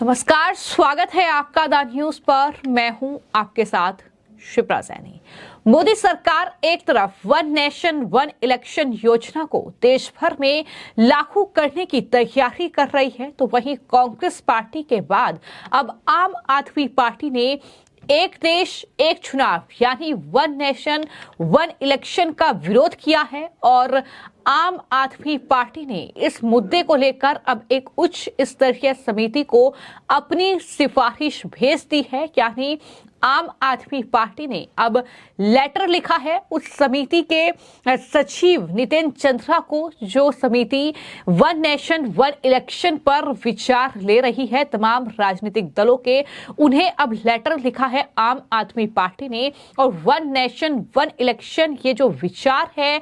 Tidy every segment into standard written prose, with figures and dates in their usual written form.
नमस्कार, स्वागत है आपका द न्यूज पर। मैं हूं आपके साथ शिप्रा सैनी। मोदी सरकार एक तरफ वन नेशन वन इलेक्शन योजना को देश भर में लागू करने की तैयारी कर रही है, तो वहीं कांग्रेस पार्टी के बाद अब आम आदमी पार्टी ने एक देश एक चुनाव यानी वन नेशन वन इलेक्शन का विरोध किया है और आम आदमी पार्टी ने इस मुद्दे को लेकर अब एक उच्च स्तरीय समिति को अपनी सिफारिश भेज दी है। यानी आम आदमी पार्टी ने अब लेटर लिखा है उस समिति के सचिव नितिन चंद्रा को, जो समिति वन नेशन वन इलेक्शन पर विचार ले रही है तमाम राजनीतिक दलों के। उन्हें अब लेटर लिखा है आम आदमी पार्टी ने, और वन नेशन वन इलेक्शन ये जो विचार है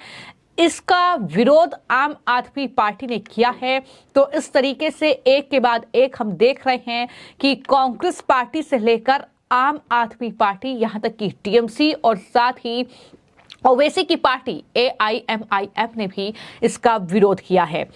इसका विरोध आम आदमी पार्टी ने किया है। तो इस तरीके से एक के बाद एक हम देख रहे हैं कि कांग्रेस पार्टी से लेकर आम आदमी पार्टी, यहां तक कि टीएमसी और साथ ही ओवैसी की पार्टी एआईएमआईएम ने भी इसका विरोध किया है।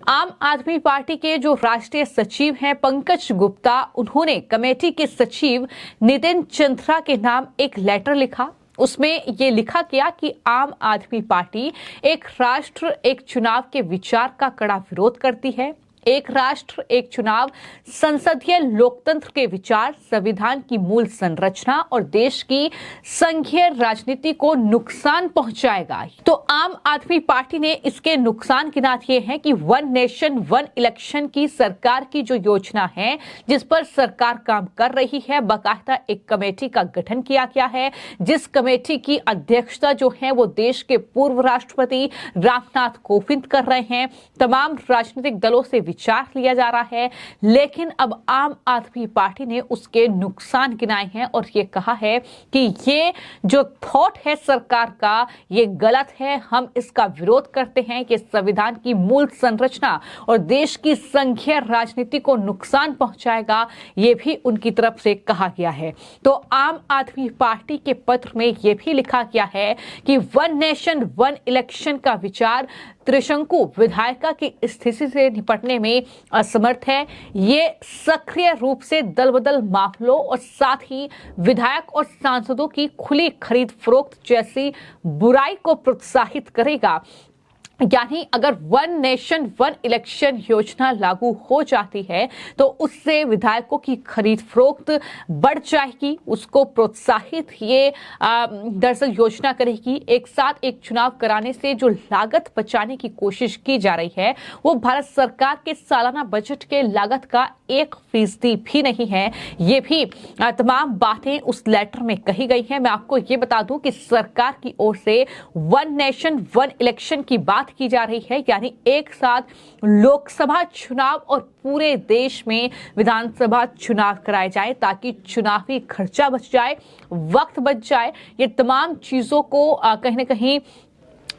आम आदमी पार्टी के जो राष्ट्रीय सचिव हैं पंकज गुप्ता, उन्होंने कमेटी के सचिव नितिन चंद्रा के नाम एक लेटर लिखा। उसमें ये लिखा गया कि आम आदमी पार्टी एक राष्ट्र एक चुनाव के विचार का कड़ा विरोध करती है। एक राष्ट्र एक चुनाव संसदीय लोकतंत्र के विचार, संविधान की मूल संरचना और देश की संघीय राजनीति को नुकसान पहुंचाएगा। तो आम आदमी पार्टी ने इसके नुकसान गिनाए ये हैं कि वन नेशन वन इलेक्शन की सरकार की जो योजना है जिस पर सरकार काम कर रही है, बाकायदा एक कमेटी का गठन किया गया है, जिस कमेटी की अध्यक्षता जो है वो देश के पूर्व राष्ट्रपति रामनाथ कोविंद कर रहे हैं। तमाम राजनीतिक दलों से विचार लिया जा रहा है, लेकिन अब आम आदमी पार्टी ने उसके नुकसान गिनाए हैं और ये कहा है कि ये जो थॉट है सरकार का ये गलत है, हम इसका विरोध करते हैं कि संविधान की मूल संरचना और देश की संघीय राजनीति को नुकसान पहुंचाएगा, ये भी उनकी तरफ से कहा गया है। तो आम आदमी पार्टी के पत्र में यह भी लिखा गया है कि वन नेशन वन इलेक्शन का विचार त्रिशंकु विधायिका की स्थिति से निपटने में असमर्थ है। ये सक्रिय रूप से दल बदल मामलों और साथ ही विधायक और सांसदों की खुली खरीद फरोख्त जैसी बुराई को प्रोत्साहित करेगा। यानी अगर वन नेशन वन इलेक्शन योजना लागू हो जाती है तो उससे विधायकों की खरीद फरोख्त बढ़ जाएगी, उसको प्रोत्साहित ये दरअसल योजना करेगी। एक साथ एक चुनाव कराने से जो लागत बचाने की कोशिश की जा रही है वो भारत सरकार के सालाना बजट के लागत का 1% भी नहीं है। ये भी तमाम बातें उस लेटर में कही गई हैं। मैं आपको ये बता दूं कि सरकार की ओर से वन नेशन वन इलेक्शन की बात की जा रही है, यानी एक साथ लोकसभा चुनाव और पूरे देश में विधानसभा चुनाव कराए जाए ताकि चुनावी खर्चा बच जाए, वक्त बच जाए। ये तमाम चीजों को कहीं ना कहीं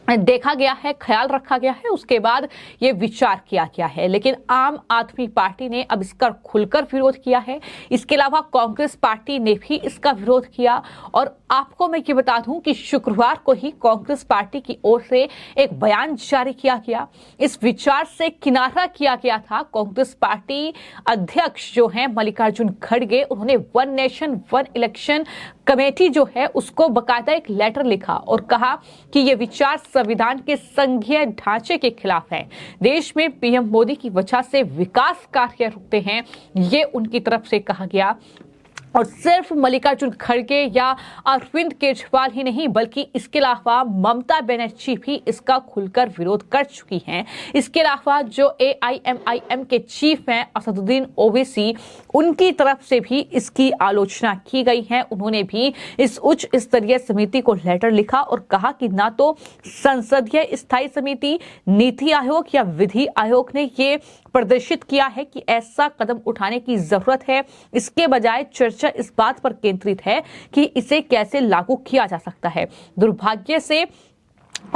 देखा गया है, ख्याल रखा गया है, उसके बाद ये विचार किया गया है। लेकिन आम आदमी पार्टी ने अब इसका खुलकर विरोध किया है। इसके अलावा कांग्रेस पार्टी ने भी इसका विरोध किया। और आपको मैं ये बता दूं कि शुक्रवार को ही कांग्रेस पार्टी की ओर से एक बयान जारी किया गया। इस विचार से किनारा किया गया था। कांग्रेस पार्टी अध्यक्ष जो है मल्लिकार्जुन खड़गे, उन्होंने one nation one election committee जो है उसको बकायदा एक लेटर लिखा और कहा कि ये विचार संविधान के संघीय ढांचे के खिलाफ है। देश में पीएम मोदी की वजह से विकास कार्य रुकते हैं, ये उनकी तरफ से कहा गया। और सिर्फ मल्लिकार्जुन खड़गे या अरविंद केजरीवाल ही नहीं बल्कि इसके अलावा ममता बनर्जी भी इसका खुलकर विरोध कर चुकी हैं। इसके अलावा जो एआईएमआईएम के चीफ हैं असदुद्दीन ओवैसी, उनकी तरफ से भी इसकी आलोचना की गई है। उन्होंने भी इस उच्च स्तरीय समिति को लेटर लिखा और कहा कि ना तो संसदीय स्थायी समिति, नीति आयोग या विधि आयोग ने ये प्रदर्शित किया है कि ऐसा कदम उठाने की जरूरत है। इसके बजाय चर्चा इस बात पर केंद्रित है कि इसे कैसे लागू किया जा सकता है। दुर्भाग्य से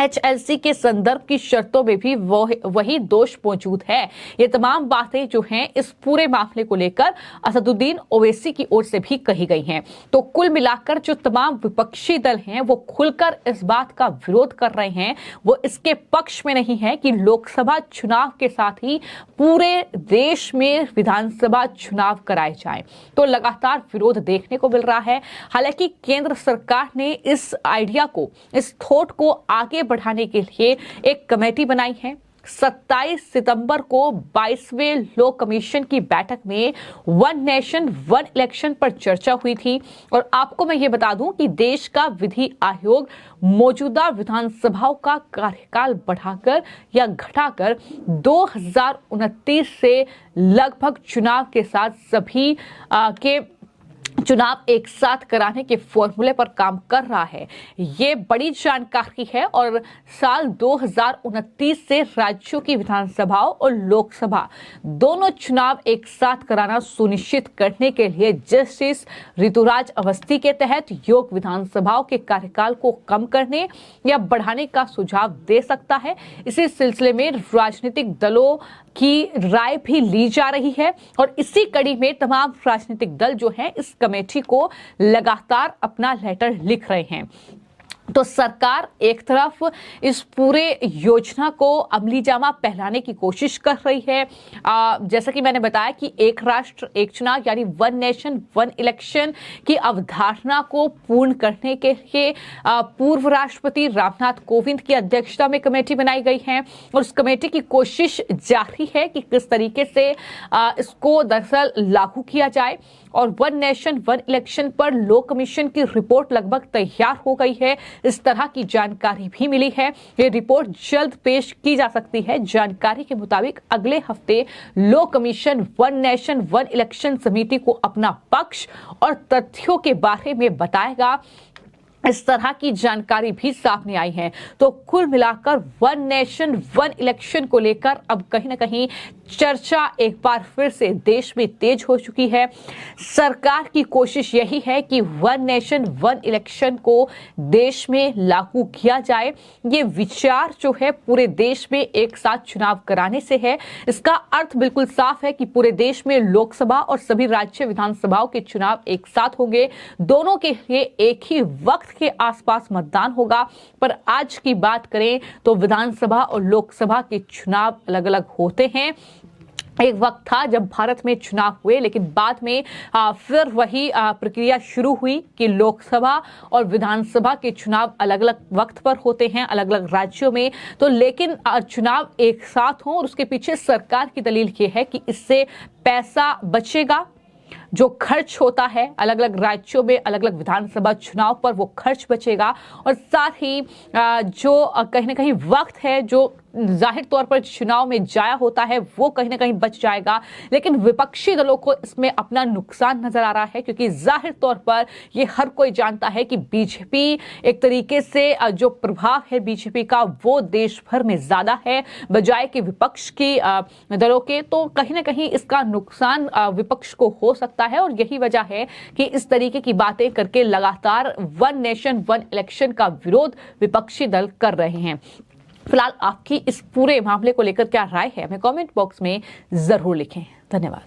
HLC के संदर्भ की शर्तों में भी वही दोष मौजूद है। ये तमाम बातें जो हैं इस पूरे मामले को लेकर असदुद्दीन ओवैसी की ओर से भी कही गई हैं। तो कुल मिलाकर जो तमाम विपक्षी दल हैं वो खुलकर इस बात का विरोध कर रहे हैं, वो इसके पक्ष में नहीं है कि लोकसभा चुनाव के साथ ही पूरे देश में विधानसभा चुनाव कराए जाएं। तो लगातार विरोध देखने को मिल रहा है। हालांकि केंद्र सरकार ने इस आइडिया को, इस थॉट को आगे बढ़ाने के लिए एक कमेटी बनाई है। 27 सितंबर को 22वें लॉ कमीशन की बैठक में वन नेशन वन इलेक्शन पर चर्चा हुई थी। और आपको मैं ये बता दूं कि देश का विधि आयोग मौजूदा विधानसभाओं का कार्यकाल बढ़ाकर या घटाकर 2029 से लगभग चुनाव के साथ सभी के चुनाव एक साथ कराने के फॉर्मूले पर काम कर रहा है। ये बड़ी जानकारी है और साल 2029 से राज्यों की विधानसभाओं और लोकसभा दोनों चुनाव एक साथ कराना सुनिश्चित करने के लिए जस्टिस ऋतुराज अवस्थी के तहत योग विधानसभाओं के कार्यकाल को कम करने या बढ़ाने का सुझाव दे सकता है। इसी सिलसिले में राजनीतिक दलों की राय भी ली जा रही है और इसी कड़ी में तमाम राजनीतिक दल जो हैं इस कमेटी को लगातार अपना लेटर लिख रहे हैं। तो सरकार एक तरफ इस पूरे योजना को अमली जामा पहनाने की कोशिश कर रही है। जैसा कि मैंने बताया कि एक राष्ट्र एक चुनाव यानी वन नेशन वन इलेक्शन की अवधारणा को पूर्ण करने के लिए पूर्व राष्ट्रपति रामनाथ कोविंद की अध्यक्षता में कमेटी बनाई गई है और उस कमेटी की कोशिश जारी है कि किस तरीके से इसको दरअसल लागू किया जाए। और वन नेशन वन इलेक्शन पर लॉ कमीशन की रिपोर्ट लगभग तैयार हो गई है, इस तरह की जानकारी भी मिली है। ये रिपोर्ट जल्द पेश की जा सकती है। जानकारी के मुताबिक अगले हफ्ते law commission one nation one election समिति को अपना पक्ष और तथ्यों के बारे में बताएगा। इस तरह की जानकारी भी सामने आई है। तो कुल मिलाकर वन नेशन वन इलेक्शन को लेकर अब कहीं ना कहीं चर्चा एक बार फिर से देश में तेज हो चुकी है। सरकार की कोशिश यही है कि वन नेशन वन इलेक्शन को देश में लागू किया जाए। ये विचार जो है पूरे देश में एक साथ चुनाव कराने से है। इसका अर्थ बिल्कुल साफ है कि पूरे देश में लोकसभा और सभी राज्य विधानसभाओं के चुनाव एक साथ होंगे। दोनों के लिए एक ही वक्त के आसपास मतदान होगा। पर आज की बात करें तो विधानसभा और लोकसभा के चुनाव अलग अलग होते हैं। एक वक्त था जब भारत में चुनाव हुए, लेकिन बाद में फिर वही प्रक्रिया शुरू हुई कि लोकसभा और विधानसभा के चुनाव अलग अलग वक्त पर होते हैं अलग अलग राज्यों में। तो लेकिन चुनाव एक साथ हों और उसके पीछे सरकार की दलील ये है कि इससे पैसा बचेगा, जो खर्च होता है अलग अलग राज्यों में अलग अलग विधानसभा चुनाव पर वो खर्च बचेगा और साथ ही जो कहीं ना कहीं वक्त है जो जाहिर तौर पर चुनाव में जाया होता है वो कहीं ना कहीं बच जाएगा। लेकिन विपक्षी दलों को इसमें अपना नुकसान नजर आ रहा है क्योंकि जाहिर तौर पर ये हर कोई जानता है कि बीजेपी एक तरीके से जो प्रभाव है बीजेपी का वो देश भर में ज्यादा है बजाय कि विपक्ष की दलों के। तो कहीं ना कहीं इसका नुकसान विपक्ष को हो सकता है और यही वजह है कि इस तरीके की बातें करके लगातार वन नेशन वन इलेक्शन का विरोध विपक्षी दल कर रहे हैं। फिलहाल आपकी इस पूरे मामले को लेकर क्या राय है हमें कमेंट बॉक्स में जरूर लिखें। धन्यवाद।